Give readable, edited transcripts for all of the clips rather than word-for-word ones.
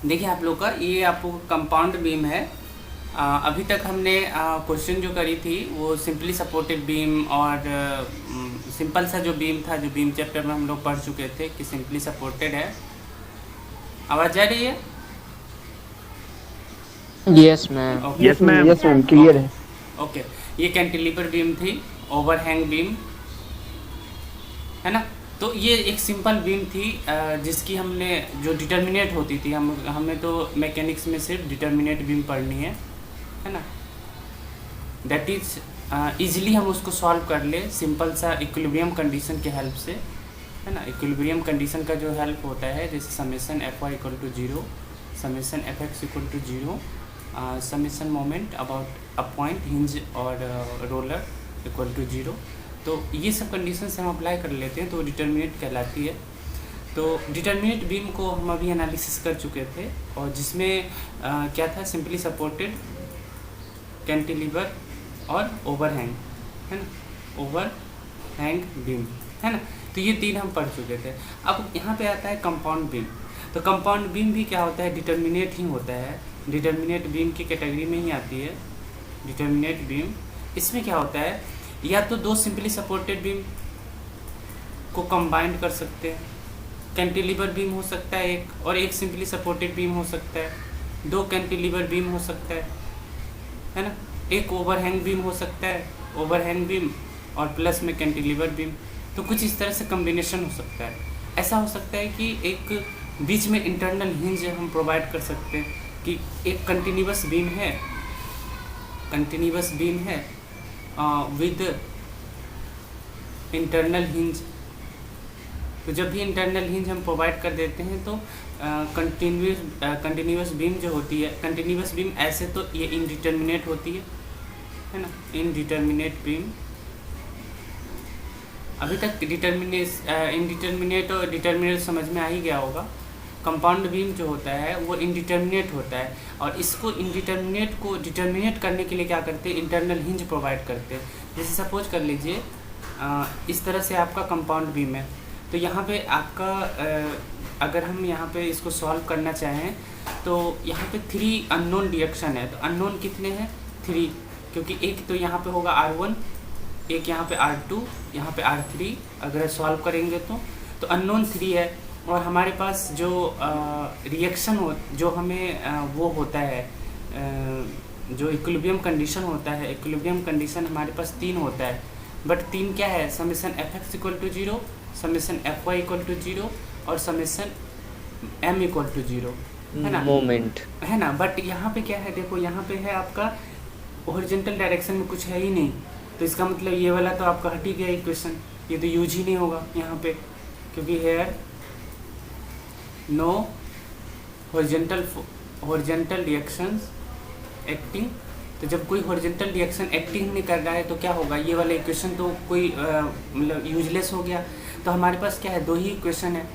देखिए आप लोग का ये आपको कंपाउंड बीम है। अभी तक हमने क्वेश्चन जो करी थी वो सिंपली सपोर्टेड बीम और सिंपल सा जो बीम था, जो बीम चैप्टर में हम लोग पढ़ चुके थे कि सिंपली सपोर्टेड है। आवाज़ जा रही है? Yes ma'am. Okay yes ma'am. Yes ma'am, clear है। ओके, ये कैंटिलीवर बीम थी, ओवरहैंग बीम है ना। तो ये एक सिंपल बीम थी जिसकी हमने जो डिटर्मिनेट होती थी, हमें तो मैकेनिक्स में सिर्फ डिटर्मिनेट बीम पढ़नी है ना। दैट इज ईजिली हम उसको सॉल्व कर ले सिंपल सा इक्विलिब्रियम कंडीशन के हेल्प से, है ना। इक्विलिब्रियम कंडीशन का जो हेल्प होता है, जैसे summation F Y equal to zero, summation F X equal to zero, summation moment about a point hinge और रोलर इक्वल टू जीरो। तो ये सब कंडीशन से हम अप्लाई कर लेते हैं तो डिटर्मिनेट कहलाती है। तो डिटर्मिनेट बीम को हम अभी एनालिसिस कर चुके थे, और जिसमें क्या था, सिंपली सपोर्टेड, कैंटिलीवर और ओवरहैंग, है ना, ओवरहैंग बीम, है ना। तो ये तीन हम पढ़ चुके थे। अब यहाँ पे आता है कंपाउंड बीम। तो कंपाउंड बीम भी क्या होता है, डिटर्मिनेट ही होता है, डिटर्मिनेट बीम की कैटेगरी में ही आती है डिटर्मिनेट बीम। इसमें क्या होता है, या तो दो सिंपली सपोर्टेड बीम को कंबाइंड कर सकते हैं, कैंटिलीवर बीम हो सकता है एक, और एक सिंपली सपोर्टेड बीम हो सकता है, दो कैंटिलीवर बीम हो सकता है ना, एक ओवरहैंग बीम हो सकता है, ओवरहैंग बीम और प्लस में कैंटिलीवर बीम। तो कुछ इस तरह से कम्बिनेशन हो सकता है। ऐसा हो सकता है कि एक बीच में इंटरनल हिंज हम प्रोवाइड कर सकते हैं कि एक कंटिन्यूअस बीम है, कंटिन्यूअस बीम है विद इंटरनल हिंज। तो जब भी इंटरनल हिंज हम प्रोवाइड कर देते हैं तो कंटिन्यूअस बीम जो होती है, कंटिन्यूअस बीम ऐसे तो ये इनडिटर्मिनेट होती है ना, इनडिटर्मिनेट बीम। अभी तक इनडिटर्मिनेट और डिटर्मिनेट समझ में आ ही गया होगा। कंपाउंड बीम जो होता है वो इनडिटर्मिनेट होता है, और इसको इनडिटर्मिनेट को डिटर्मिनेट करने के लिए क्या करते हैं, इंटरनल हिंज प्रोवाइड करते हैं। जैसे सपोज कर लीजिए इस तरह से आपका कंपाउंड बीम है, तो यहाँ पे आपका अगर हम यहाँ पे इसको सॉल्व करना चाहें तो यहाँ पे 3 अननोन रिएक्शन है। तो अननोन कितने हैं, 3, क्योंकि एक तो यहाँ पे होगा R1, एक यहाँ पे R2, यहाँ पे R3। अगर सॉल्व करेंगे तो अननोन 3 है। और हमारे पास जो रिएक्शन जो हमें वो होता है, जो इक्विलिब्रियम कंडीशन होता है, इक्विलिब्रियम कंडीशन हमारे पास 3 होता है। बट 3 क्या है, summation F X equal to zero, summation F Y equal to zero और summation M equal to zero, है ना, मोमेंट, है ना। बट यहाँ पे क्या है, देखो यहाँ पे है आपका हॉरिजॉन्टल डायरेक्शन में कुछ है ही नहीं। तो इसका मतलब ये वाला तो आपका हट ही गया इक्वेशन, ये तो यूज ही नहीं होगा यहाँ पे, क्योंकि here no horizontal reactions acting. तो जब कोई हॉरिजॉन्टल रिएक्शन एक्टिंग नहीं कर रहा है तो क्या होगा, ये वाला इक्वेशन तो कोई मतलब यूजलेस हो गया। तो हमारे पास क्या है, 2 ही इक्वेशन है।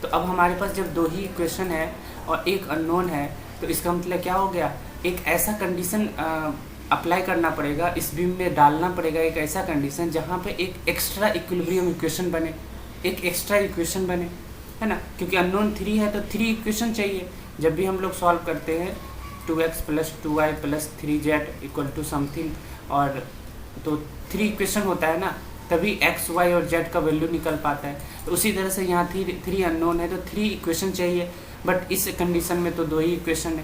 तो अब हमारे पास जब 2 ही इक्वेशन है और एक अननोन है, तो इसका मतलब क्या हो गया, एक ऐसा कंडीशन अप्लाई करना पड़ेगा, इस बीम में डालना पड़ेगा एक ऐसा कंडीशन जहाँ पे एक एक्स्ट्रा इक्विलिब्रियम इक्वेशन बने, एक एक्स्ट्रा इक्वेशन बने, है ना। क्योंकि अननोन 3 है तो 3 इक्वेशन चाहिए। जब भी हम लोग सॉल्व करते हैं 2x + 2y + 3z = समथिंग, और तो 3 इक्वेशन होता है ना, तभी x, y और z का वैल्यू निकल पाता है। तो उसी तरह से यहाँ 3 अननोन है तो 3 इक्वेशन चाहिए, बट इस कंडीशन में तो 2 ही इक्वेशन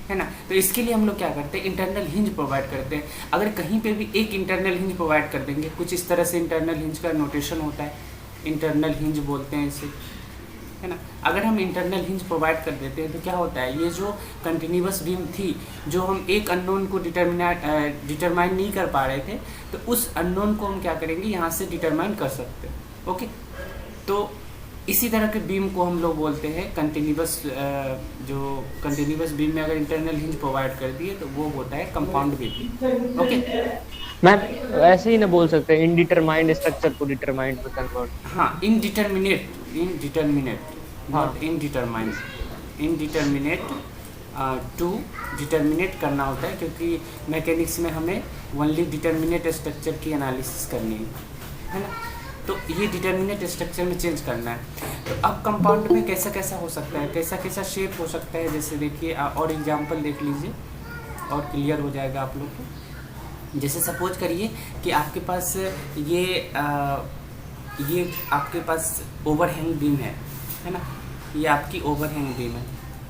है ना। तो इसके लिए हम लोग क्या करते हैं, इंटरनल हिंज प्रोवाइड करते हैं। अगर कहीं पे भी एक इंटरनल हिंज प्रोवाइड कर देंगे, कुछ इस तरह से इंटरनल हिंज का नोटेशन होता है, इंटरनल हिंज बोलते हैं इसे, है ना। अगर हम इंटरनल हिंज प्रोवाइड कर देते हैं तो क्या होता है, ये जो कंटिन्यूअस बीम थी, जो हम एक अननोन को डिटरमाइन नहीं कर पा रहे थे, तो उस अननोन को हम क्या करेंगे, यहाँ से डिटरमाइन कर सकते हैं। ओके, तो इसी तरह के बीम को हम लोग बोलते हैं कंटिन्यूअस। जो कंटिन्यूअस बीम में अगर इंटरनल हिंज प्रोवाइड कर दिए तो वो होता है कंपाउंड बीम। ओके मैम ऐसे ही ना बोल सकते हैं, इनडिटरमाइंड स्ट्रक्चर को डिटरमाइंड में कन्वर्ट। हाँ, इनडिटर्मिनेट, हाँ, नॉट इनडिटरमाइंड, इनडिटर्मिनेट टू डिटर्मिनेट करना होता है, क्योंकि मैकेनिक्स में हमें ओनली डिटर्मिनेट स्ट्रक्चर की एनालिसिस करनी है ना। तो ये डिटर्मिनेट स्ट्रक्चर में चेंज करना है। तो अब कंपाउंड में कैसा कैसा हो सकता है, कैसा कैसा शेप हो सकता है, जैसे देखिए और एग्जांपल देख लीजिए और क्लियर हो जाएगा आप लोग को। जैसे सपोज करिए कि आपके पास ये आपके पास ओवरहैंग बीम है ना, ये आपकी ओवरहैंग बीम है।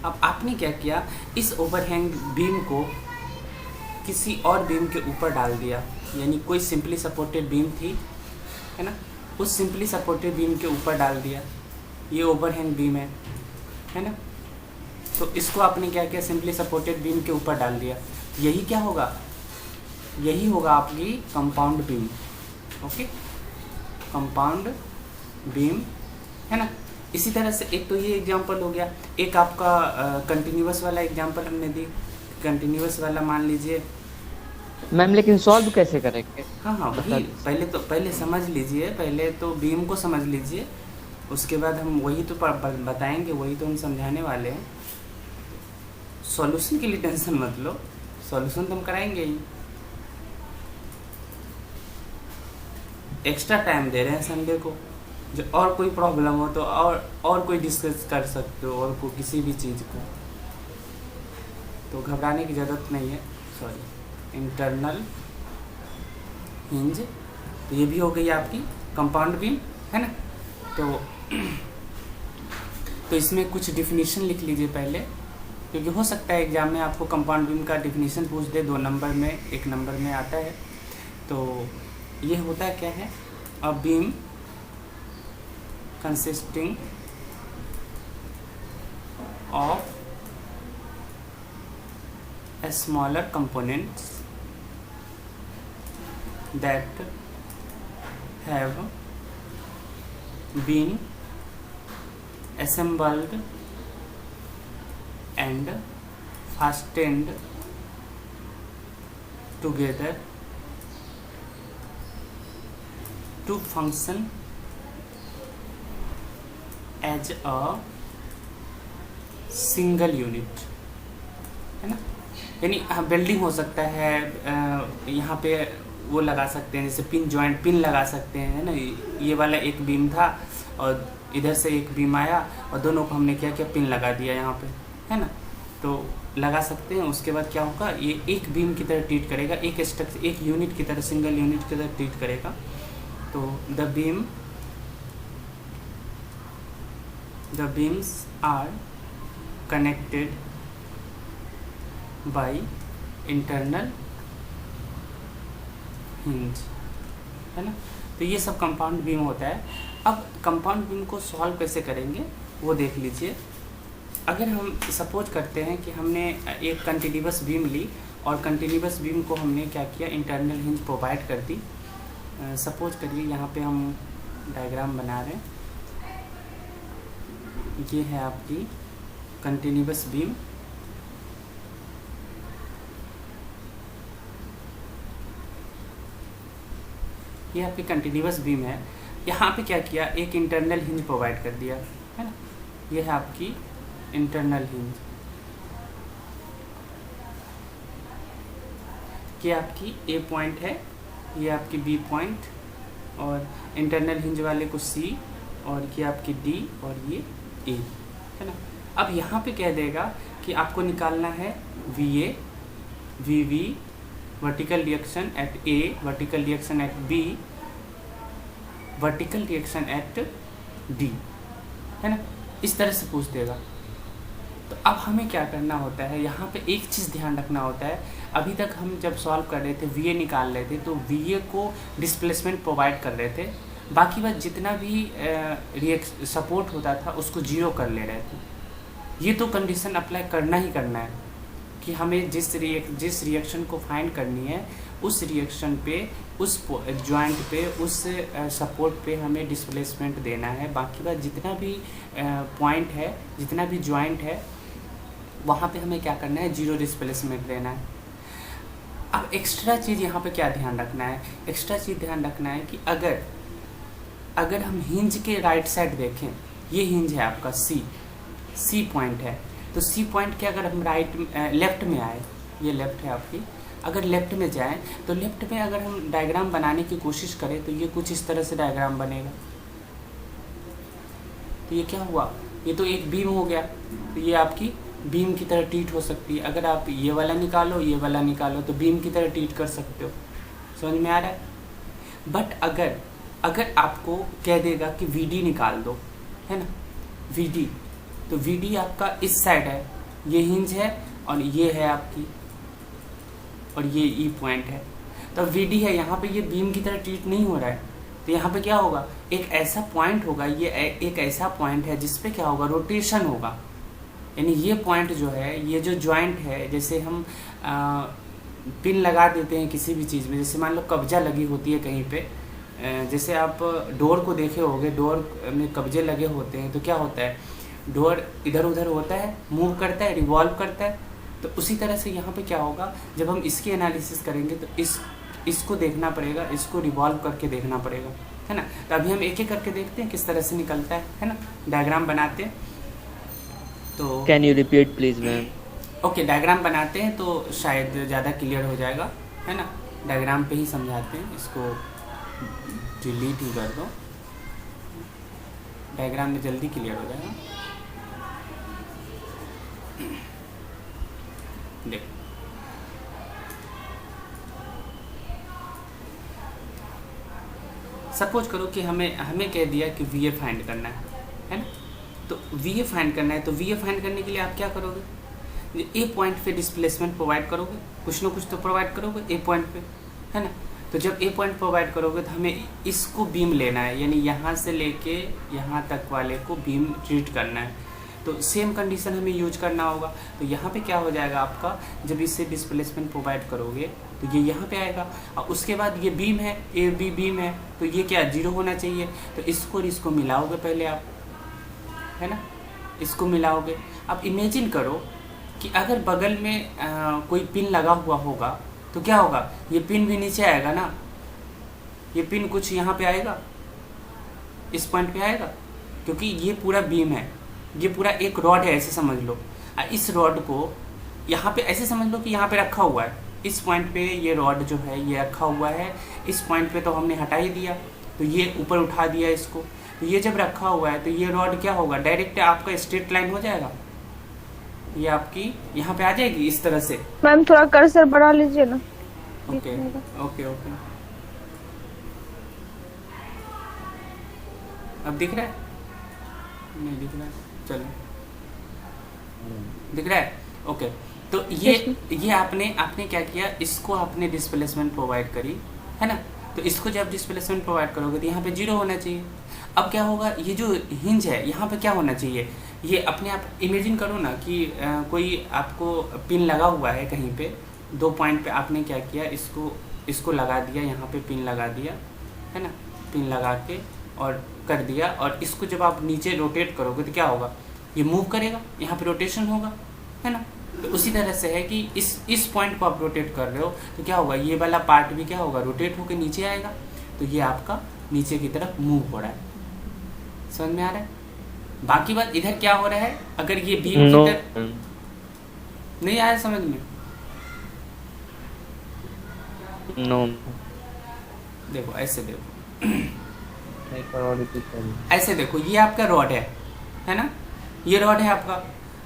अब आपने क्या किया, इस ओवरहैंग बीम को किसी और बीम के ऊपर डाल दिया, यानी कोई सिंपली सपोर्टेड बीम थी, है ना, उस सिंपली सपोर्टेड बीम के ऊपर डाल दिया। ये ओवरहैंग बीम है ना, तो इसको आपने क्या किया, सिंपली सपोर्टेड बीम के ऊपर डाल दिया। यही क्या होगा, यही होगा आपकी compound beam. Okay, compound beam है ना। इसी तरह से एक तो ये एग्जांपल हो गया, एक आपका कंटिन्यूअस वाला एग्जांपल हमने दी। कंटिन्यूअस वाला मान लीजिए मैम, लेकिन सॉल्व कैसे करेंगे? हाँ वही, पहले समझ लीजिए, पहले तो बीम को समझ लीजिए, उसके बाद हम वही तो बताएंगे, वही तो हम समझाने वाले हैं। सॉल्यूशन के लिए टेंशन मत लो, सॉल्यूशन तो हम कराएंगे ही। एक्स्ट्रा टाइम दे रहे हैं संडे को, जो और कोई प्रॉब्लम हो तो और कोई डिस्कस कर सकते हो, और कोई किसी भी चीज़ को, तो घबराने की ज़रूरत नहीं है। सॉरी, इंटरनल हिंज, तो ये भी हो गई आपकी कंपाउंड बीम, है ना। तो इसमें कुछ डिफिनीशन लिख लीजिए पहले, क्योंकि हो सकता है एग्जाम में आपको कंपाउंड बीम का डिफिनीशन पूछ दे, 2 नंबर में 1 नंबर में आता है। तो ये होता क्या है, a beam consisting of smaller components that have been assembled and fastened together to function as a single unit, है ना। यानी बिल्डिंग हो सकता है, यहाँ पे वो लगा सकते हैं, जैसे पिन जॉइंट पिन लगा सकते हैं, है ना। ये वाला एक बीम था और इधर से एक बीम आया और दोनों को हमने क्या किया, पिन लगा दिया यहाँ पे, है ना। तो लगा सकते हैं, उसके बाद क्या होगा, ये एक बीम की तरह ट्रीट करेगा, एक स्ट्रक्चर, एक यूनिट की तरह, सिंगल यूनिट की तरह ट्रीट करेगा। तो the beams are connected by internal hinge, है ना। तो ये सब कंपाउंड बीम होता है। अब कंपाउंड बीम को सॉल्व कैसे करेंगे वो देख लीजिए। अगर हम सपोज करते हैं कि हमने एक कंटिन्यूअस बीम ली और कंटिन्यूअस बीम को हमने क्या किया, इंटरनल हिंज प्रोवाइड कर दी। सपोज करिए यहाँ पे हम डायग्राम बना रहे हैं, ये है आपकी कंटिन्यूअस बीम, ये आपकी कंटिन्यूअस बीम है। यहाँ पे क्या किया, एक इंटरनल हिंज प्रोवाइड कर दिया, है ना। ये है आपकी इंटरनल हिंज, ये आपकी ए पॉइंट है, ये आपकी बी पॉइंट, और इंटरनल हिंज वाले को सी, और ये आपकी डी, और ये ए, है ना। अब यहाँ पे कह देगा कि आपको निकालना है V A, V B, vertical reaction at A, vertical reaction at B, vertical reaction at D, है ना। इस तरह से पूछ देगा। तो अब हमें क्या करना होता है, यहाँ पे एक चीज़ ध्यान रखना होता है। अभी तक हम जब सॉल्व कर रहे थे, वी ए निकाल रहे थे, तो वी ए को डिस्प्लेसमेंट प्रोवाइड कर रहे थे, बाकी बात जितना भी सपोर्ट होता था उसको जीरो कर ले रहे थे। ये तो कंडीशन अप्लाई करना ही करना है कि हमें जिस रिएक्शन को फाइंड करनी है, उस रिएक्शन पे, उस जॉइंट पे, उस सपोर्ट पे हमें डिस्प्लेसमेंट देना है। बाकी बात जितना भी पॉइंट है, जितना भी जॉइंट है, वहाँ पे हमें क्या करना है, जीरो डिस्प्लेसमेंट देना है। अब एक्स्ट्रा चीज़ यहाँ पे क्या ध्यान रखना है, एक्स्ट्रा चीज़ ध्यान रखना है कि अगर हम हिंज के राइट साइड देखें, ये हिंज है आपका सी पॉइंट है, तो सी पॉइंट के अगर हम लेफ्ट में आए, ये लेफ्ट है आपकी, अगर लेफ्ट में जाएं तो लेफ्ट में अगर हम डायग्राम बनाने की कोशिश करें तो ये कुछ इस तरह से डायग्राम बनेगा। तो ये क्या हुआ, ये तो एक बीम हो गया, तो ये आपकी बीम की तरह ट्रीट हो सकती है। अगर आप ये वाला निकालो, ये वाला निकालो, तो बीम की तरह ट्रीट कर सकते हो। समझ में आ रहा है? बट अगर आपको कह देगा कि VD निकाल दो, है ना, VD, तो VD आपका इस साइड है, ये हिंज है और ये है आपकी, और ये E पॉइंट है। तो VD है, यहाँ पे ये बीम की तरह ट्रीट नहीं हो रहा है, तो यहाँ पे क्या होगा, एक ऐसा पॉइंट होगा, ये एक ऐसा पॉइंट है जिस पे क्या होगा, रोटेशन होगा। यानी ये पॉइंट जो है, ये जो जॉइंट है, जैसे हम पिन लगा देते हैं किसी भी चीज़ में, जैसे मान लो कब्जा लगी होती है कहीं पे, जैसे आप डोर को देखे होगे, डोर में कब्जे लगे होते हैं, तो क्या होता है, डोर इधर उधर होता है, मूव करता है, रिवॉल्व करता है। तो उसी तरह से यहाँ पे क्या होगा, जब हम इसकी एनालिसिस करेंगे तो इसको देखना पड़ेगा, इसको रिवॉल्व करके देखना पड़ेगा, है ना। तो अभी हम एक एक करके देखते हैं किस तरह से निकलता है ना, डायग्राम बनाते हैं। तो can you repeat please ma'am? Okay, diagram बनाते हैं तो शायद ज़्यादा क्लियर हो जाएगा, है ना। डायग्राम पे ही समझाते हैं, इसको डिलीट ही कर दो, डायग्राम में जल्दी क्लियर हो जाएगा। देखो, सपोज करो कि हमें कह दिया कि VA फाइंड करना है ना। तो VA फाइंड करना है, तो VA फाइंड करने के लिए आप क्या करोगे, ए पॉइंट पे डिस्प्लेसमेंट प्रोवाइड करोगे, कुछ ना कुछ तो प्रोवाइड करोगे ए पॉइंट पे, है ना। तो जब ए पॉइंट प्रोवाइड करोगे तो हमें इसको बीम लेना है, यानी यहाँ से लेके यहाँ तक वाले को बीम ट्रीट करना है। तो सेम कंडीशन हमें यूज करना होगा। तो यहाँ पे क्या हो जाएगा आपका, जब इससे डिस्प्लेसमेंट प्रोवाइड करोगे तो ये यहाँ पे आएगा, और उसके बाद ये बीम है, ए बी बीम है, तो ये क्या 0 होना चाहिए। तो इसको और इसको मिलाओगे पहले आप, है ना, इसको मिलाओगे। अब इमेजिन करो कि अगर बगल में कोई पिन लगा हुआ होगा तो क्या होगा, ये पिन भी नीचे आएगा ना, ये पिन कुछ यहाँ पे आएगा, इस पॉइंट पे आएगा, क्योंकि ये पूरा बीम है, ये पूरा एक रॉड है ऐसे समझ लो। इस रॉड को यहाँ पे ऐसे समझ लो कि यहाँ पे रखा हुआ है, इस पॉइंट पे ये रॉड जो है ये रखा हुआ है, इस पॉइंट पे तो हमने हटा ही दिया, तो ये ऊपर उठा दिया इसको। तो ये जब रखा हुआ है तो ये रॉड क्या होगा, डायरेक्ट आपका स्ट्रेट लाइन हो जाएगा, ये आपकी यहाँ पे आ जाएगी इस तरह से। मैम थोड़ा कर्सर बढ़ा लीजिए ना। ओके ओके ओके, अब दिख रहा है? नहीं दिख रहा है, चलो दिख रहा है। ओके, तो ये आपने क्या किया, इसको आपने डिस्प्लेसमेंट प्रोवाइड करी, है ना। तो इसको जब डिस्प्लेसमेंट प्रोवाइड करोगे तो यहाँ पे 0 होना चाहिए। अब क्या होगा, ये जो हिंज है यहाँ पे क्या होना चाहिए, ये अपने आप इमेजिन करो ना कि कोई आपको पिन लगा हुआ है कहीं पे, 2 पॉइंट पे आपने क्या किया, इसको लगा दिया, यहाँ पे पिन लगा दिया, है ना, पिन लगा के और कर दिया। और इसको जब आप नीचे रोटेट करोगे तो क्या होगा, ये मूव करेगा, यहाँ पे रोटेशन होगा, है ना। तो उसी तरह से है कि इस पॉइंट को आप रोटेट कर रहे हो तो क्या होगा, ये वाला पार्ट भी क्या होगा, रोटेट होकर नीचे आएगा, तो ये आपका नीचे की तरफ मूव हो रहा है। समझ में आ रहा है? बाकी बात इधर क्या हो रहा है, अगर ये बीम की तरफ नहीं आया समझ में? नो, देखो ऐसे देखो, ऐसे देखो, ये आपका रॉड है ना, ये रॉड है आपका,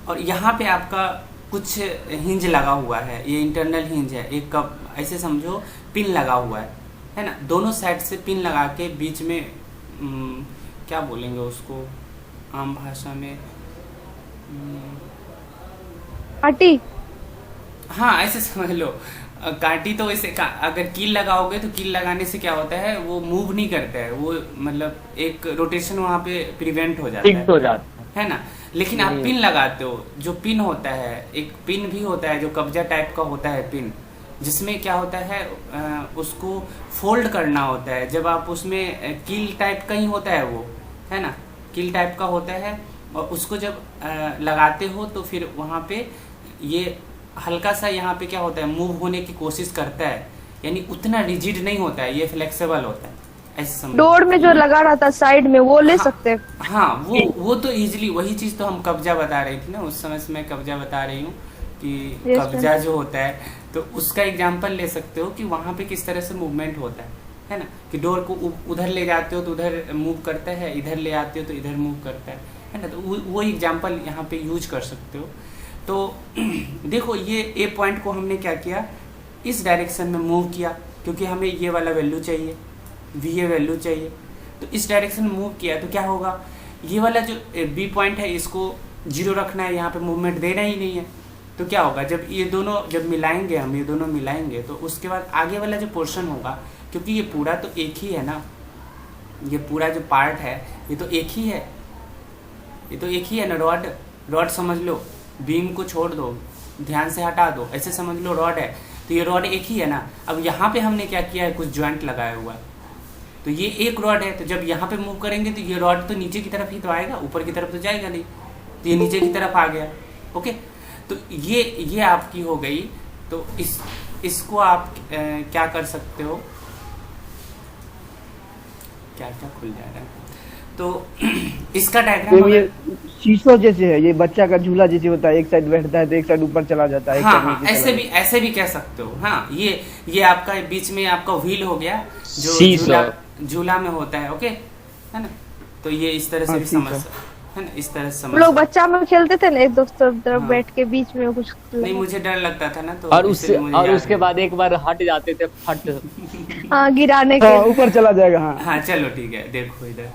और यहाँ पे आपका कुछ हिंज लगा हुआ है, ये इंटरनल हिंज है, एक कप ऐसे समझो पिन लगा हुआ है ना। दोनों साइड से पिन लगा के बीच में क्या बोलेंगे उसको आम भाषा में, काटी, हाँ ऐसे समझ लो, काटी। तो वैसे अगर कील लगाओगे तो कील लगाने से क्या होता है, वो मूव नहीं करता है, वो मतलब एक रोटेशन वहाँ पे प्रिवेंट हो जाता है ना। लेकिन आप पिन लगाते हो, जो पिन होता है, एक पिन भी होता है जो कब्जा टाइप का होता है पिन, जिसमें क्या होता है उसको फोल्ड करना होता है। जब आप उसमें कील टाइप का ही होता है वो, है ना, कील टाइप का होता है, और उसको जब लगाते हो तो फिर वहाँ पे ये हल्का सा यहाँ पे क्या होता है, मूव होने की कोशिश करता है, यानी उतना रिजिड नहीं होता है, ये फ्लेक्सिबल होता है, ऐसे समझो। डोर में जो लगा रहा था साइड में वो ले सकते हैं। हाँ वो तो इजीली, वही चीज़ तो हम कब्जा बता रही थी ना उस समय से, मैं कब्जा बता रही हूँ। कि Yes, कब्जा जो होता है, तो उसका एग्जांपल ले सकते हो कि वहाँ पे किस तरह से मूवमेंट होता है ना, कि डोर को उधर ले जाते हो तो उधर मूव करता है, इधर ले आते हो तो इधर मूव करता है ना। तो वो एग्जांपल यहाँ पे यूज कर सकते हो। तो देखो ये ए पॉइंट को हमने क्या किया, इस डायरेक्शन में मूव किया, क्योंकि हमें ये वाला वैल्यू चाहिए, वी ए वैल्यू चाहिए। तो इस डायरेक्शन में मूव किया तो क्या होगा, ये वाला जो बी पॉइंट है इसको 0 रखना है, यहाँ पे मूवमेंट देना ही नहीं है। तो क्या होगा, जब ये दोनों जब मिलाएंगे, हम ये दोनों मिलाएंगे, तो उसके बाद आगे वाला जो पोर्शन होगा, क्योंकि ये पूरा तो एक ही है ना, ये पूरा जो पार्ट है ये तो एक ही है, ये तो एक ही है ना। रॉड समझ लो, बीम को छोड़ दो, ध्यान से हटा दो, ऐसे समझ लो रॉड है, तो ये रॉड एक ही है ना। अब यहाँ पे हमने क्या किया है, कुछ जॉइंट लगाया हुआ है, तो ये एक रॉड है। तो जब यहाँ पे मूव करेंगे तो ये रॉड तो नीचे की तरफ ही तो आएगा, ऊपर की तरफ तो जाएगा नहीं, तो ये नीचे की तरफ आ गया। ओके, तो ये आपकी हो गई। तो इसको आप क्या कर सकते हो, क्या क्या खुल जा रहा है, तो इसका डायग्राम ये शीशो जैसे है, ये बच्चा का झूला जैसे होता है, एक साइड बैठता है तो एक साइड ऊपर चला जाता है, एक हाँ साइड हाँ, नीचे ऐसे चला भी ऐसे भी कह सकते हो। हाँ, ये आपका बीच में आपका व्हील हो गया, जो Seesaw। झूला में होता है। ओके, है ना। तो ये इस तरह से हाँ, भी ठीक समझ है। है ना, इस तरह से हम लोग समझ। बच्चा में खेलते थे ना, एक दोस्तों तरफ हाँ। बैठ के बीच में कुछ नहीं, मुझे डर लगता था ना, तो और इसीलिए मुझे याद उसके है। बाद एक बार हट जाते थे, फट। हाँ, गिराने हाँ, के। ऊपर चला जाएगा। हाँ हाँ चलो ठीक है, देखो इधर।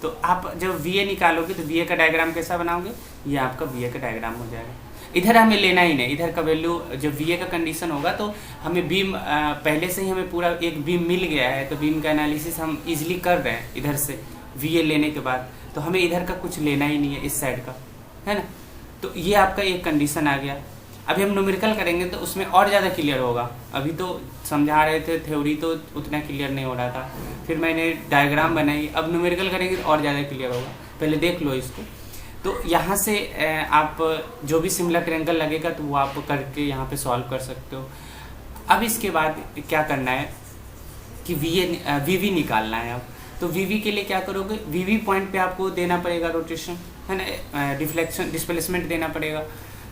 तो आप जब वी ए निकालोगे तो वी ए का डायग्राम कैसा बनाओगे, ये आपका वी ए का डायग्राम हो जाएगा। इधर हमें लेना ही नहीं, इधर का वैल्यू जब वी ए का कंडीशन होगा तो हमें बीम पहले से ही हमें पूरा एक बीम मिल गया है, तो बीम का एनालिसिस हम इजीली कर रहे हैं इधर से वी ए लेने के बाद, तो हमें इधर का कुछ लेना ही नहीं है, इस साइड का, है ना। तो ये आपका एक कंडीशन आ गया। अभी हम न्यूमेरिकल करेंगे तो उसमें और ज़्यादा क्लियर होगा। अभी तो समझा रहे थे, थ्योरी तो उतना क्लियर नहीं हो रहा था, फिर मैंने डायग्राम बनाई। अब न्यूमेरिकल करेंगे तो और ज़्यादा क्लियर होगा, पहले देख लो इसको। तो यहाँ से आप जो भी सिमिलर ट्रायंगल लगेगा तो वो आप करके यहाँ पे सॉल्व कर सकते हो। अब इसके बाद क्या करना है कि वी वी निकालना है। अब तो वी वी के लिए क्या करोगे, वी वी पॉइंट पे आपको देना पड़ेगा रोटेशन, है ना, डिफ्लेक्शन डिस्प्लेसमेंट देना पड़ेगा।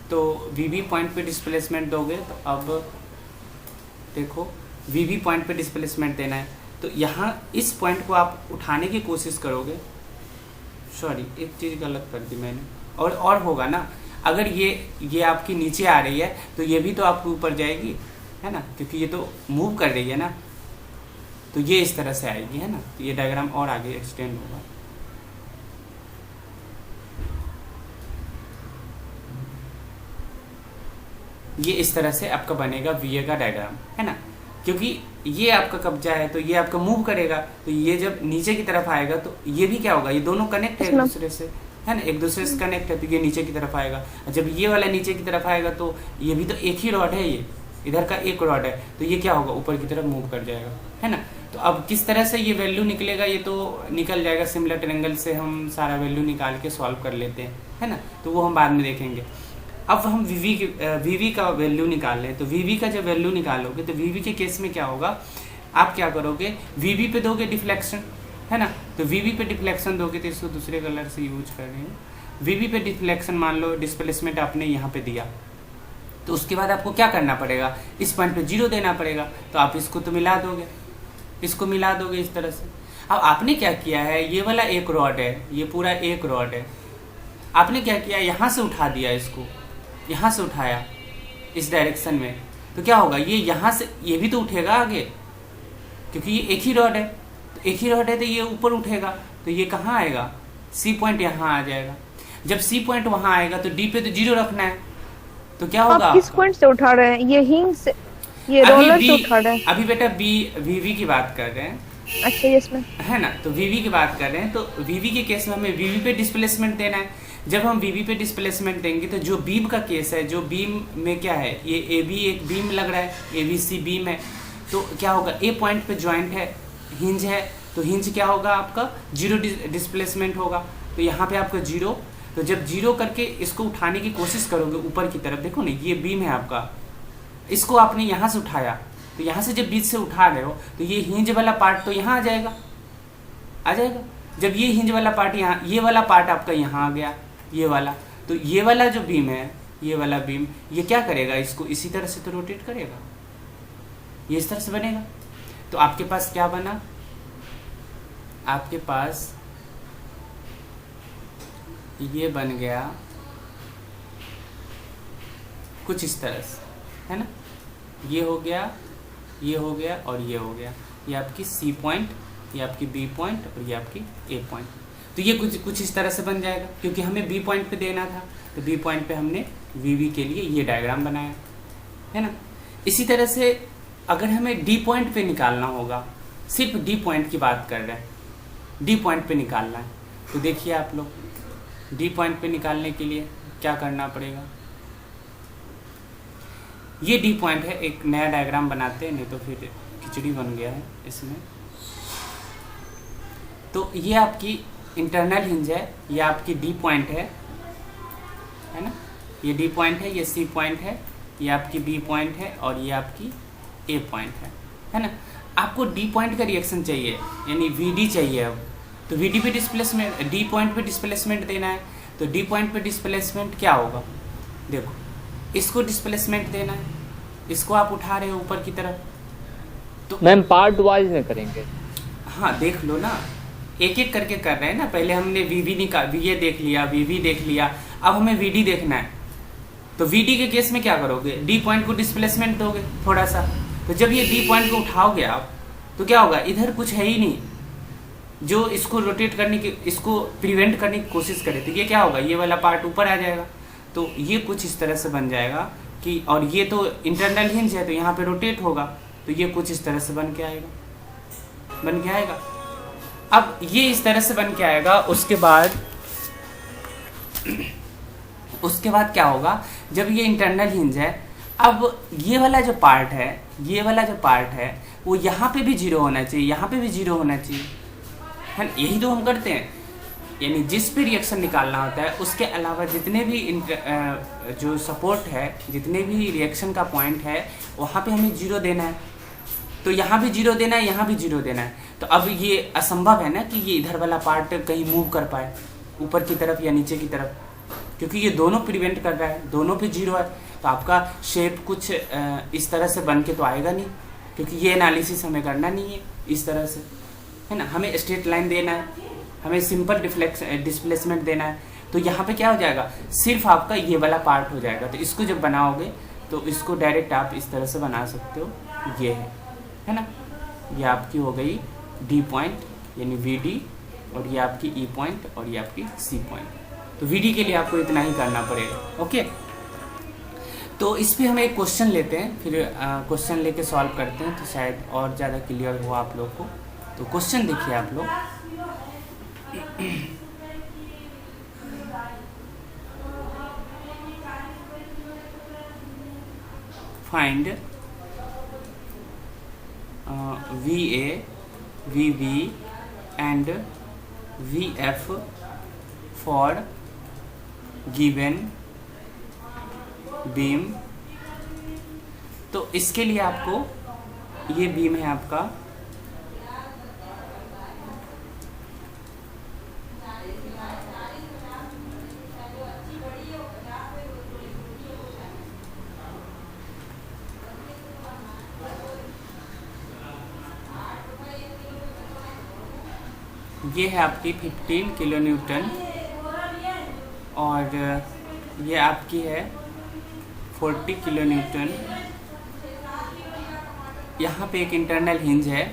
तो वी वी पॉइंट पे डिस्प्लेसमेंट दोगे, तो अब देखो वी वी पॉइंट पे डिस्प्लेसमेंट देना है, तो यहाँ इस पॉइंट को आप उठाने की कोशिश करोगे। सॉरी, एक चीज़ गलत कर दी मैंने, और होगा ना, अगर ये आपकी नीचे आ रही है तो ये भी तो आपके ऊपर जाएगी, है ना, क्योंकि ये तो मूव कर रही है ना, तो ये इस तरह से आएगी, है ना। तो ये डायग्राम और आगे एक्सटेंड होगा। ये इस तरह से आपका बनेगा वी ए का डायग्राम, है ना, क्योंकि ये आपका कब्जा है तो ये आपका मूव करेगा, तो ये जब नीचे की तरफ आएगा तो ये भी क्या होगा, ये दोनों कनेक्ट है एक दूसरे से, है ना, एक दूसरे से कनेक्ट है, तो ये नीचे की तरफ आएगा। जब ये वाला नीचे की तरफ आएगा तो ये भी तो एक ही रॉड है, ये इधर का एक रॉड है, तो ये क्या होगा, ऊपर की तरफ मूव कर जाएगा, है ना। तो अब किस तरह से ये वैल्यू निकलेगा, ये तो निकल जाएगा, सिमिलर ट्रायंगल से हम सारा वैल्यू निकाल के सॉल्व कर लेते हैं, है ना, तो वो हम बाद में देखेंगे। अब हम वीवी का वैल्यू निकाल रहे हैं, तो वीवी का जब वैल्यू निकालोगे तो वीवी के केस में क्या होगा, आप क्या करोगे, वीवी पे दोगे डिफ्लेक्शन, है ना, तो वीवी पे डिफ्लेक्शन दोगे, तो इसको दूसरे कलर से यूज कर रहे हैं। वीवी पे डिफ्लेक्शन मान लो डिस्प्लेसमेंट आपने यहाँ पे दिया, तो उसके बाद आपको क्या करना पड़ेगा, इस पॉइंट पे 0 देना पड़ेगा, तो आप इसको तो मिला दोगे, इसको मिला दोगे इस तरह से। अब आपने क्या किया है, ये वाला एक रॉड है, ये पूरा एक रॉड है, आपने क्या किया, यहाँ से उठा दिया, इसको यहाँ से उठाया इस डायरेक्शन में, तो क्या होगा, ये यहाँ से ये भी तो उठेगा आगे, क्योंकि ये एक ही रॉड है, तो एक ही रॉड है तो ये ऊपर उठेगा, तो ये कहाँ आएगा, सी पॉइंट यहाँ आ जाएगा। जब सी पॉइंट वहाँ आएगा तो डी पे तो 0 रखना है, तो क्या होगा, आप किस पॉइंट से उठा रहे हैं, ये हिंग से, ये रोलर से उठा रहे हैं? अभी बेटा वीवी की बात कर रहे हैं, अच्छा यस में, है ना, तो वीवी की बात कर रहे हैं। तो वीवी के केस में हमें वीवी पे डिस्प्लेसमेंट देना है। जब हम वीवी पे डिस्प्लेसमेंट देंगे तो जो बीम का केस है, जो बीम में क्या है, ये ए बी एक बीम लग रहा है, ए बी सी बीम है, तो क्या होगा, ए पॉइंट पे जॉइंट है, हिंज है, तो हिंज क्या होगा आपका, 0 डिस्प्लेसमेंट होगा, तो यहाँ पे आपका 0। तो जब 0 करके इसको उठाने की कोशिश करोगे ऊपर की तरफ, देखो ना ये बीम है आपका, इसको आपने यहाँ से उठाया, तो यहाँ से जब बीच से उठा रहे हो तो ये हिंज वाला पार्ट तो यहाँ आ जाएगा, आ जाएगा। जब ये हिंज वाला पार्ट यहाँ, ये वाला पार्ट आपका यहाँ आ गया, ये वाला, तो ये वाला जो बीम है, ये वाला बीम, ये क्या करेगा, इसको इसी तरह से तो रोटेट करेगा, ये इस तरह से बनेगा। तो आपके पास क्या बना, आपके पास ये बन गया कुछ इस तरह से, है ना। ये हो गया, ये हो गया और ये हो गया, ये आपकी सी पॉइंट, ये आपकी बी पॉइंट और ये आपकी ए पॉइंट। तो ये कुछ इस तरह से बन जाएगा, क्योंकि हमें बी पॉइंट पे देना था, तो बी पॉइंट पे हमने वी के लिए ये डायग्राम बनाया, है ना। इसी तरह से अगर हमें डी पॉइंट पे निकालना होगा, सिर्फ डी पॉइंट की बात कर रहे हैं, डी पॉइंट पे निकालना है, तो देखिए आप लोग डी पॉइंट पे निकालने के लिए क्या करना पड़ेगा। ये डी पॉइंट है, एक नया डायग्राम बनाते हैं, नहीं तो फिर खिचड़ी बन गया है इसमें। तो ये आपकी इंटरनल हिंज है, ये आपकी डी पॉइंट है ना, ये डी पॉइंट है, ये सी पॉइंट है, ये आपकी बी पॉइंट है और ये आपकी ए पॉइंट है ना। आपको डी पॉइंट का रिएक्शन चाहिए, यानी वी चाहिए। अब तो वी पे डिस्प्लेसमेंट, डी पॉइंट पे डिस्प्लेसमेंट देना है, तो डी पॉइंट पे डिस्प्लेसमेंट क्या होगा, देखो इसको डिस्प्लेसमेंट देना है, इसको आप उठा रहे हो ऊपर की तरफ। तो मैम पार्ट वाइज में करेंगे। हाँ देख लो ना, एक एक करके कर रहे हैं ना। पहले हमने वी निकाल, ये देख लिया, वी देख लिया, अब हमें वी देखना है। तो वी के केस में क्या करोगे, डी पॉइंट को डिस्प्लेसमेंट दोगे थोड़ा सा। तो जब ये डी पॉइंट को उठाओगे आप, तो क्या होगा, इधर कुछ है ही नहीं जो इसको रोटेट करने की, इसको प्रिवेंट करने की कोशिश करे, तो ये क्या होगा, ये वाला पार्ट ऊपर आ जाएगा। तो ये कुछ इस तरह से बन जाएगा कि, और ये तो इंटरनल हिंज है, तो यहाँ पे रोटेट होगा, तो ये कुछ इस तरह से बन के आएगा। अब ये इस तरह से बन के आएगा। उसके बाद क्या होगा, जब ये इंटरनल हिंज है, अब ये वाला जो पार्ट है वो यहाँ पे भी जीरो होना चाहिए, यहाँ पे भी जीरो होना चाहिए, है ना। यही तो हम करते हैं, यानी जिस पे रिएक्शन निकालना होता है उसके अलावा जितने भी जो सपोर्ट है, जितने भी रिएक्शन का पॉइंट है, वहाँ पे हमें जीरो देना है। तो यहाँ भी जीरो देना है, यहाँ भी जीरो देना है। तो अब ये असंभव है ना कि ये इधर वाला पार्ट कहीं मूव कर पाए ऊपर की तरफ या नीचे की तरफ, क्योंकि ये दोनों प्रिवेंट कर रहा है, दोनों पे जीरो है। तो आपका शेप कुछ इस तरह से बन के तो आएगा नहीं, क्योंकि ये एनालिसिस हमें करना नहीं है इस तरह से, है ना। हमें स्ट्रेट लाइन देना है, हमें सिंपल डिस्प्लेसमेंट देना है। तो यहाँ पे क्या हो जाएगा, सिर्फ आपका ये वाला पार्ट हो जाएगा। तो इसको जब बनाओगे तो इसको डायरेक्ट आप इस तरह से बना सकते हो, ये है ना। ये आपकी हो गई डी पॉइंट यानी वी, और ये आपकी ई पॉइंट और ये आपकी सी पॉइंट। तो वी के लिए आपको इतना ही करना पड़ेगा, ओके। तो इस पे हम एक क्वेश्चन लेते हैं, फिर क्वेश्चन लेके सॉल्व करते हैं, तो शायद और ज़्यादा क्लियर हो आप लोग को। तो क्वेश्चन देखिए आप लोग, find VA, VB and VF for given beam. तो इसके लिए आपको, ये बीम है आपका, ये है आपकी 15 किलो न्यूटन, और ये आपकी है 40 किलो न्यूटन। यहाँ पे एक इंटरनल हिंज है,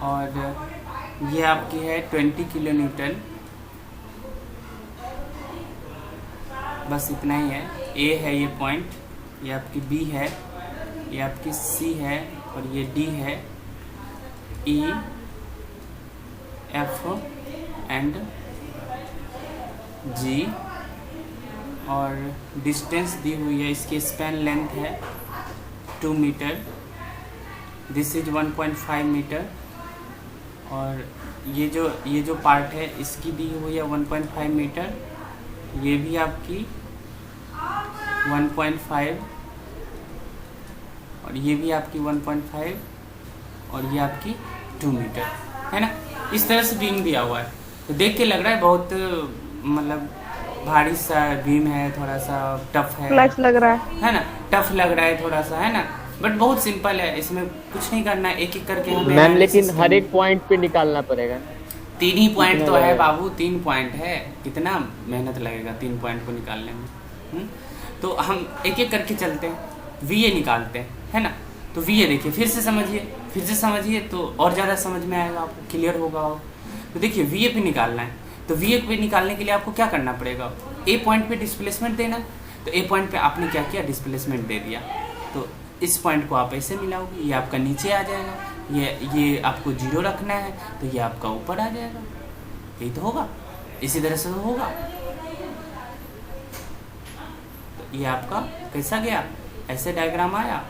और ये आपकी है 20 किलो न्यूटन। बस इतना ही है। ए है ये पॉइंट, ये आपकी बी है, ये आपकी सी है, और ये डी है, ई, एफ एंड जी। और डिस्टेंस दी हुई है, इसकी स्पैन लेंथ है 2 मीटर, दिस इज 1.5 मीटर। और ये जो पार्ट है इसकी दी हुई है 1.5 मीटर, ये भी आपकी 1.5, और ये भी आपकी 1.5, और ये आपकी 2 मीटर, है ना। इस तरह से बीम दिया हुआ है। तो देख के लग रहा है बहुत मतलब भारी सा बीम है, थोड़ा सा टफ फ्लैक्स लग रहा है। ना, टफ लग रहा है थोड़ा सा, है ना, बट बहुत सिंपल है, इसमें कुछ नहीं करना है, एक एक करके हमें मैम analysis लेकिन हर करना एक पॉइंट पे निकालना पड़ेगा। 3 ही पॉइंट कितना तो है लगेगा? बाबू, 3 पॉइंट है, कितना मेहनत लगेगा 3 पॉइंट को निकालने में। तो हम एक एक करके चलते हैं, VA निकालते हैं, है ना। तो VA देखिए, फिर से समझिए तो और ज़्यादा समझ में आएगा आपको, क्लियर होगा। तो देखिए VA पे निकालना है, तो VA पे निकालने के लिए आपको क्या करना पड़ेगा, A पॉइंट पे डिस्प्लेसमेंट देना है। तो A पॉइंट पे आपने क्या किया, डिस्प्लेसमेंट दे दिया, तो इस पॉइंट को आप ऐसे मिलाओगे, ये आपका नीचे आ जाएगा, ये आपको 0 रखना है, तो ये आपका ऊपर आ जाएगा, यही तो होगा, इसी तरह से तो होगा। तो ये आपका कैसा गया, ऐसे डायग्राम आया,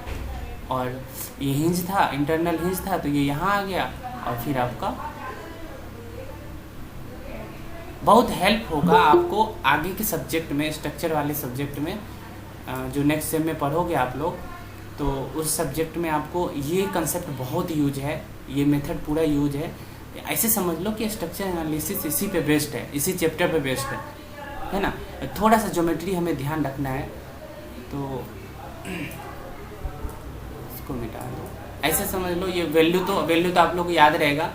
और ये हिंज था, इंटरनल हिंज था, तो ये यहाँ आ गया, और फिर आपका बहुत हेल्प होगा आपको आगे के सब्जेक्ट में, स्ट्रक्चर वाले सब्जेक्ट में, जो नेक्स्ट सेम में पढ़ोगे आप लोग, तो उस सब्जेक्ट में आपको ये कंसेप्ट बहुत यूज है, ये मेथड पूरा यूज है। ऐसे समझ लो कि स्ट्रक्चर एनालिसिस इसी पे बेस्ड है, इसी चैप्टर पे बेस्ड है ना। थोड़ा सा ज्योमेट्री हमें ध्यान रखना है, तो इसको मिटा दो, ऐसे समझ लो। ये वैल्यू तो आप लोग को याद रहेगा,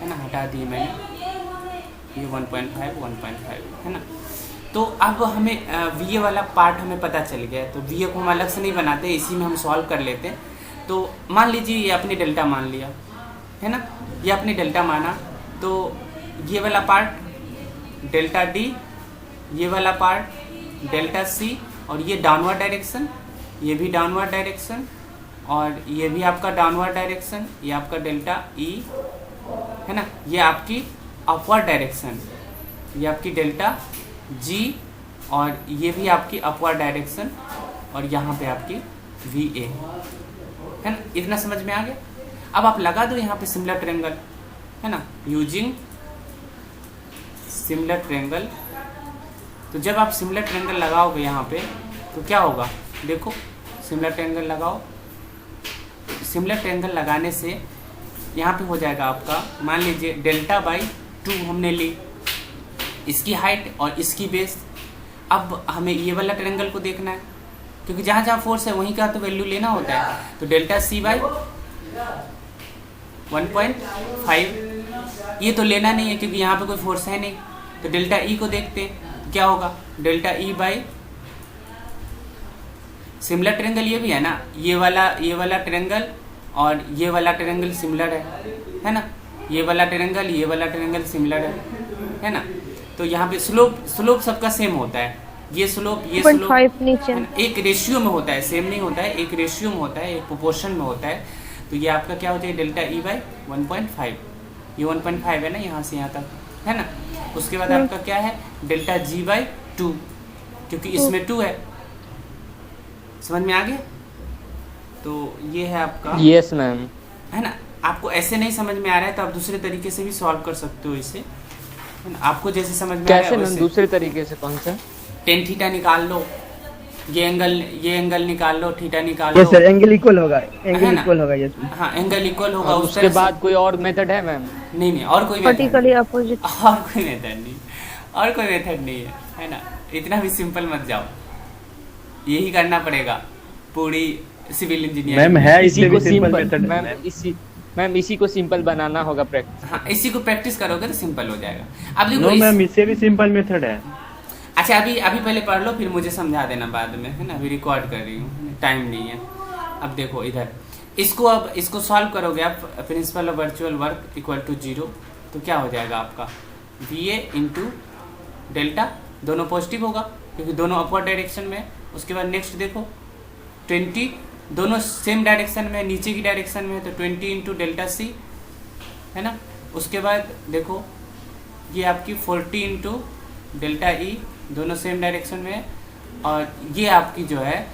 है ना, हटा दिए मैंने, ये 1.5 है ना। तो अब हमें VA वाला पार्ट हमें पता चल गया है, तो VA को हम अलग से नहीं बनाते, इसी में हम सॉल्व कर लेते हैं। तो मान लीजिए ये अपने डेल्टा मान लिया, है ना, ये अपने डेल्टा माना, तो ये वाला पार्ट डेल्टा D, ये वाला पार्ट डेल्टा C, और ये डाउनवर्ड डायरेक्शन, ये भी डाउनवर्ड डायरेक्शन, और ये भी आपका डाउनवर्ड डायरेक्शन, ये आपका डेल्टा E, है ना, ये आपकी अपवर्ड डायरेक्शन, ये आपकी डेल्टा G, और ये भी आपकी अपवर्ड डायरेक्शन, और यहाँ पे आपकी VA, है ना। इतना समझ में आ गया। अब आप लगा दो यहाँ पे सिमिलर ट्रायंगल, है ना, यूजिंग सिमिलर ट्रायंगल। तो जब आप सिमिलर ट्रायंगल लगाओगे यहाँ पे, तो क्या होगा, देखो सिमिलर ट्रायंगल लगाओ, सिमिलर ट्रायंगल लगाने से यहाँ पे हो जाएगा आपका, मान लीजिए डेल्टा बाई 2 हमने ली, इसकी हाइट और इसकी बेस। अब हमें ये वाला ट्रायंगल को देखना है, क्योंकि जहाँ जहाँ फोर्स है वहीं का तो वैल्यू लेना होता है। तो डेल्टा C बाई 1.5 ये तो लेना नहीं है, क्योंकि यहाँ पे कोई फोर्स है नहीं। तो डेल्टा E को देखते हैं, तो क्या होगा, delta E by similar triangle ये भी है ना, ये वाला ट्रायंगल और ये वाला ट्रायंगल सिमिलर है ना, ये वाला ट्रायंगल सिमिलर है ना। तो यहाँ पे स्लोप सबका सेम होता है, ये स्लोप 0.5 नीचे, एक रेशियो में होता है, सेम नहीं होता है, एक रेशियो में होता है, एक प्रोपोर्शन में होता है। तो ये आपका क्या हो जाएगा, डेल्टा E बाई 1.5, ये 1.5 है ना, यहाँ से यहाँ तक, है ना। उसके बाद आपका क्या है, डेल्टा G बाई 2, क्योंकि इसमें 2 है, समझ में आ गया। तो ये है आपका, यस मैम, है ना। आपको ऐसे नहीं समझ में आ रहा है तो आप दूसरे तरीके से भी सॉल्व कर सकते हो इसे, है ना। आपको जैसे समझ में आ रहा है कैसे मैम, वैसे दूसरे तरीके से कौन सा? tan थीटा निकाल लो, ये एंगल निकाल लो, थीटा निकाल लो। यस सर, एंगल इक्वल होगा, है एंगल ना? इक्वल होगा, यस। हाँ, एंगल इक्वल होगा। और उस उसके तरह से- बाद कोई और मेथड है मैम? नहीं, और कोई मेथड वर्टिकली अपोजिट। नहीं है ना। इतना भी सिंपल मत जाओ, यही करना पड़ेगा पूरी सिविल इंजीनियरिंग। मैम है, इसी इससे को भी सिंपल सिंपल मेथड मैम इसी को सिंपल बनाना होगा प्रैक्टिस। हाँ, इसी को प्रैक्टिस करोगे तो सिंपल हो जाएगा। अब नो देखो मैम, इससे भी सिंपल मेथड है। अच्छा, अभी पहले पढ़ लो, फिर मुझे समझा देना बाद में, है ना। अभी रिकॉर्ड कर रही हूँ, टाइम नहीं है। अब देखो इधर, इसको सॉल्व करोगे आप, principle of virtual work equal to 0, तो क्या हो जाएगा आपका, VA इंटू डेल्टा, दोनों पॉजिटिव होगा क्योंकि दोनों अपवर्ड डायरेक्शन में। उसके बाद नेक्स्ट देखो 20, दोनों सेम डायरेक्शन में, नीचे की डायरेक्शन में, तो 20 इंटू डेल्टा C, है ना। उसके बाद देखो ये आपकी 40 इंटू डेल्टा E, दोनों सेम डायरेक्शन में, और ये आपकी जो है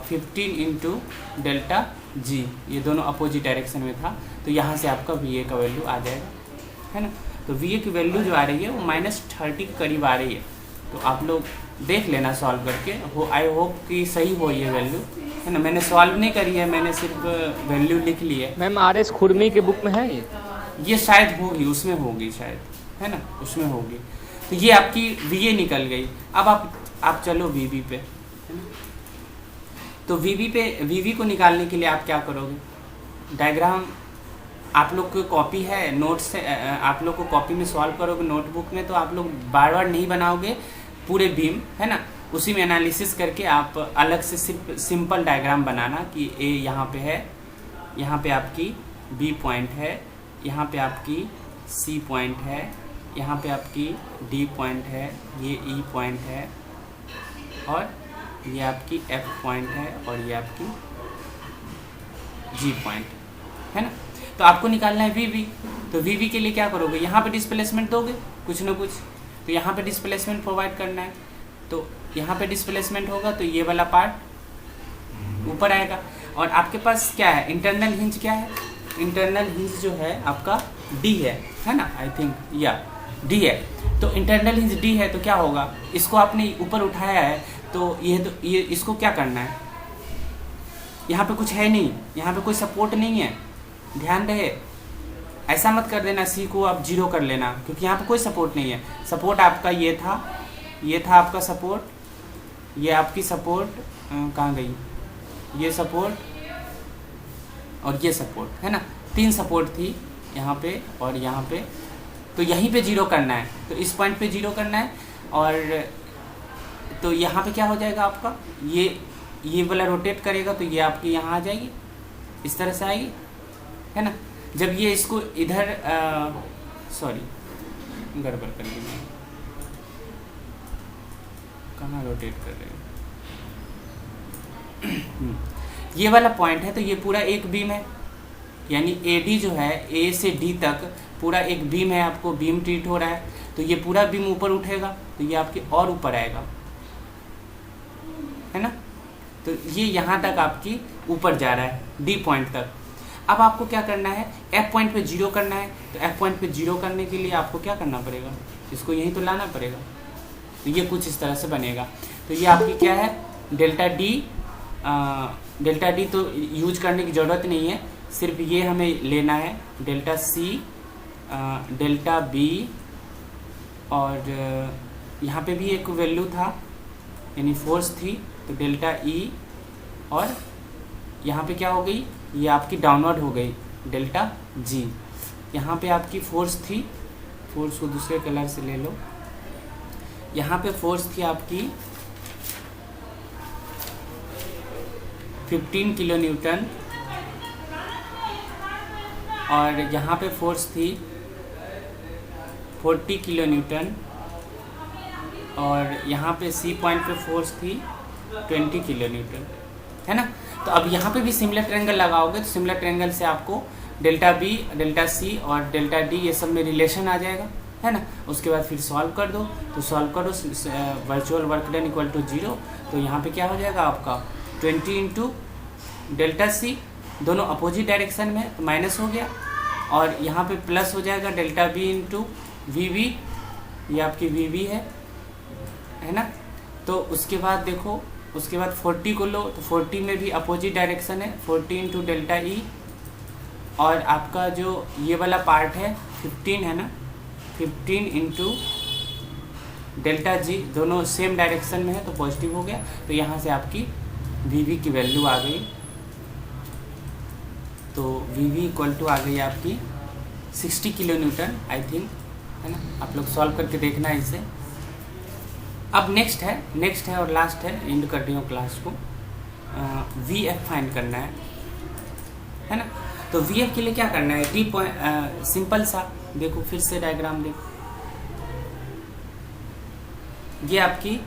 15 इंटू डेल्टा G, ये दोनों अपोजिट डायरेक्शन में था। तो यहाँ से आपका VA का वैल्यू आ जाएगा, है ना। तो VA की वैल्यू जो आ रही है वो -30 के करीब आ रही है। तो आप लोग देख लेना सॉल्व करके, आई होप कि सही हो ये वैल्यू, है ना। मैंने सॉल्व नहीं करी है, मैंने सिर्फ वैल्यू लिख ली है। मैम RS खुरमी के बुक में है ये? ये शायद होगी, उसमें होगी शायद, है ना, उसमें होगी। तो ये आपकी वी ए निकल गई। अब आप चलो वी बी पे, है ना। तो वी बी को निकालने के लिए आप क्या करोगे, डायग्राम आप लोग को कॉपी है नोट से, आप लोग को कॉपी में सॉल्व करोगे नोटबुक में, तो आप लोग बार बार नहीं बनाओगे पूरे बीम, है ना। उसी में एनालिसिस करके आप अलग से सिर्फ सिंपल डायग्राम बनाना कि ए यहाँ पे है, यहाँ पे आपकी बी पॉइंट है, यहाँ पे आपकी सी पॉइंट है, यहाँ पे आपकी डी पॉइंट है, ये ई पॉइंट है, और ये आपकी एफ पॉइंट है, और ये आपकी जी पॉइंट है ना। तो आपको निकालना है वी बी। तो वी बी के लिए क्या करोगे, यहाँ पे डिस्प्लेसमेंट दोगे कुछ ना कुछ, तो यहाँ पे डिस्प्लेसमेंट प्रोवाइड करना है। तो यहाँ पे डिस्प्लेसमेंट होगा तो ये वाला पार्ट ऊपर आएगा। और आपके पास क्या है, इंटरनल हिंज क्या है, इंटरनल हिंज जो है आपका डी है ना, आई थिंक या डी है। तो इंटरनल हिंज डी है तो क्या होगा, इसको आपने ऊपर उठाया है तो ये इसको क्या करना है, यहाँ पे कुछ है नहीं, यहाँ पे कोई सपोर्ट नहीं है, ध्यान रहे। ऐसा मत कर देना सी को आप 0 कर लेना, क्योंकि यहाँ पे कोई सपोर्ट नहीं है। सपोर्ट आपका ये था आपका सपोर्ट, ये आपकी सपोर्ट कहाँ गई, ये सपोर्ट और ये सपोर्ट, है ना। 3 सपोर्ट थी यहाँ पे और यहाँ पे, तो यहीं पे 0 करना है, तो इस पॉइंट पे 0 करना है। और तो यहाँ पे क्या हो जाएगा आपका, ये वाला रोटेट करेगा तो ये आपकी यहाँ आ जाएगी, इस तरह से आएगी, है ना। जब ये इसको इधर सॉरी गड़बड़ कर दी मैं, कहाँ रोटेट कर रहे हो ये वाला पॉइंट है, तो ये पूरा एक बीम है, यानी ए डी जो है ए से डी तक पूरा एक बीम है, आपको बीम ट्रीट हो रहा है, तो ये पूरा बीम ऊपर उठेगा तो ये आपके और ऊपर आएगा, है ना। तो ये यहाँ तक आपकी ऊपर जा रहा है डी पॉइंट तक। अब आपको क्या करना है, एफ पॉइंट पे 0 करना है, तो एफ पॉइंट पे 0 करने के लिए आपको क्या करना पड़ेगा, इसको यहीं तो लाना पड़ेगा। तो ये कुछ इस तरह से बनेगा। तो ये आपकी क्या है, डेल्टा डी तो यूज करने की ज़रूरत नहीं है, सिर्फ ये हमें लेना है डेल्टा सी, डेल्टा बी, और यहाँ पे भी एक वैल्यू था यानी फोर्स थी, तो डेल्टा ई, और यहाँ पे क्या हो गई, ये आपकी डाउनवर्ड हो गई डेल्टा जी। यहाँ पे आपकी फोर्स थी, फोर्स को दूसरे कलर से ले लो, यहाँ पे फोर्स थी आपकी 15 किलो न्यूटन, और यहाँ पे फोर्स थी 40 किलो न्यूटन, और यहाँ पे सी पॉइंट पे फोर्स थी 20 किलो न्यूटन, है ना। तो अब यहाँ पे भी सिमिलर ट्रायंगल लगाओगे तो सिमिलर ट्रायंगल से आपको डेल्टा बी, डेल्टा सी और डेल्टा डी ये सब में रिलेशन आ जाएगा, है ना। उसके बाद फिर सॉल्व कर दो, तो सॉल्व करो virtual work done equal to 0, तो यहाँ पे क्या हो जाएगा आपका 20 इंटू डेल्टा सी, दोनों अपोजिट डायरेक्शन में, तो माइनस हो गया, और यहाँ पे प्लस हो जाएगा delta B into V B, ये आपकी वी बी है ना। तो उसके बाद देखो, उसके बाद 40 को लो, तो 40 में भी अपोजिट डायरेक्शन है, 40 इंटू डेल्टा ई, और आपका जो ये वाला पार्ट है 15 है ना, 15 इंटू डेल्टा जी, दोनों सेम डायरेक्शन में है तो पॉजिटिव हो गया। तो यहाँ से आपकी वी वी की वैल्यू आ गई, तो वी वी इक्वल टू आ गई आपकी 60 किलो न्यूटन आई थिंक, है ना। आप लोग सॉल्व करके देखना है इसे। अब नेक्स्ट है और लास्ट है, एंड कर रही हूँ क्लास को, वी एफ फाइंड करना है ना। तो वी एफ के लिए क्या करना है, डी पॉइंट, सिंपल सा देखो, फिर से डायग्राम देखो, ये आपकी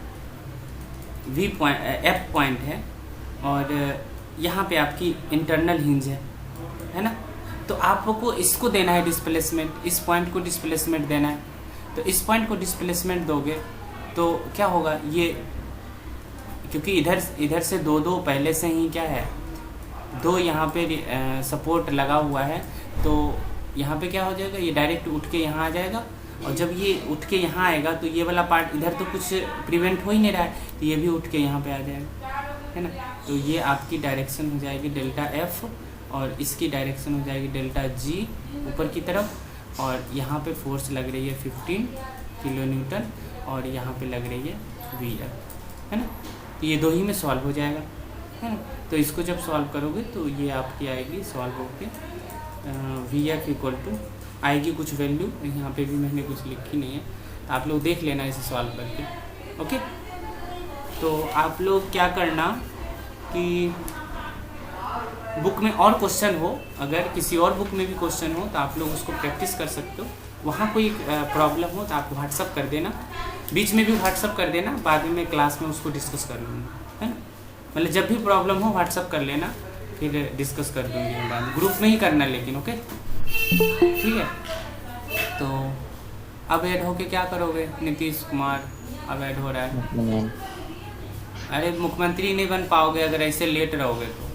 वी पॉइंट एफ पॉइंट है, और यहाँ पे आपकी इंटरनल हिंज है ना। तो आपको इसको देना है डिस्प्लेसमेंट, इस पॉइंट को डिस्प्लेसमेंट देना है। तो इस पॉइंट को डिस्प्लेसमेंट दोगे तो क्या होगा, ये क्योंकि इधर से दो पहले से ही क्या है, 2 यहाँ पे सपोर्ट लगा हुआ है, तो यहाँ पे क्या हो जाएगा, ये डायरेक्ट उठ के यहाँ आ जाएगा, और जब ये उठ के यहाँ आएगा तो ये वाला पार्ट इधर तो कुछ प्रिवेंट हो ही नहीं रहा है, तो ये भी उठ के यहाँ पे आ जाएगा, है ना। तो ये आपकी डायरेक्शन हो जाएगी डेल्टा एफ, और इसकी डायरेक्शन हो जाएगी डेल्टा जी ऊपर की तरफ, और यहाँ पे फोर्स लग रही है 15 किलो न्यूटन और यहाँ पे लग रही है VF, है ना। तो ये दो ही में सॉल्व हो जाएगा, है ना। तो इसको जब सॉल्व करोगे तो ये आपकी आएगी सॉल्व होके VF इक्वल टू आएगी कुछ वैल्यू, यहाँ पे भी मैंने कुछ लिखी नहीं है, आप लोग देख लेना इसे सॉल्व करके, ओके। तो आप लोग क्या करना कि बुक में और क्वेश्चन हो, अगर किसी और बुक में भी क्वेश्चन हो तो आप लोग उसको प्रैक्टिस कर सकते हो। वहाँ कोई प्रॉब्लम हो तो आप व्हाट्सअप कर देना, बीच में भी व्हाट्सअप कर देना, बाद में क्लास में उसको डिस्कस कर लूँगा, है ना। मतलब जब भी प्रॉब्लम हो व्हाट्सअप कर लेना, फिर डिस्कस कर दूँगी मैं बाद में। ग्रुप में ही करना लेकिन, ओके, ठीक है। तो अब ऐड होके क्या करोगे? नीतीश कुमार अब ऐड हो रहा है। अरे मुख्यमंत्री नहीं बन पाओगे अगर ऐसे लेट रहोगे तो।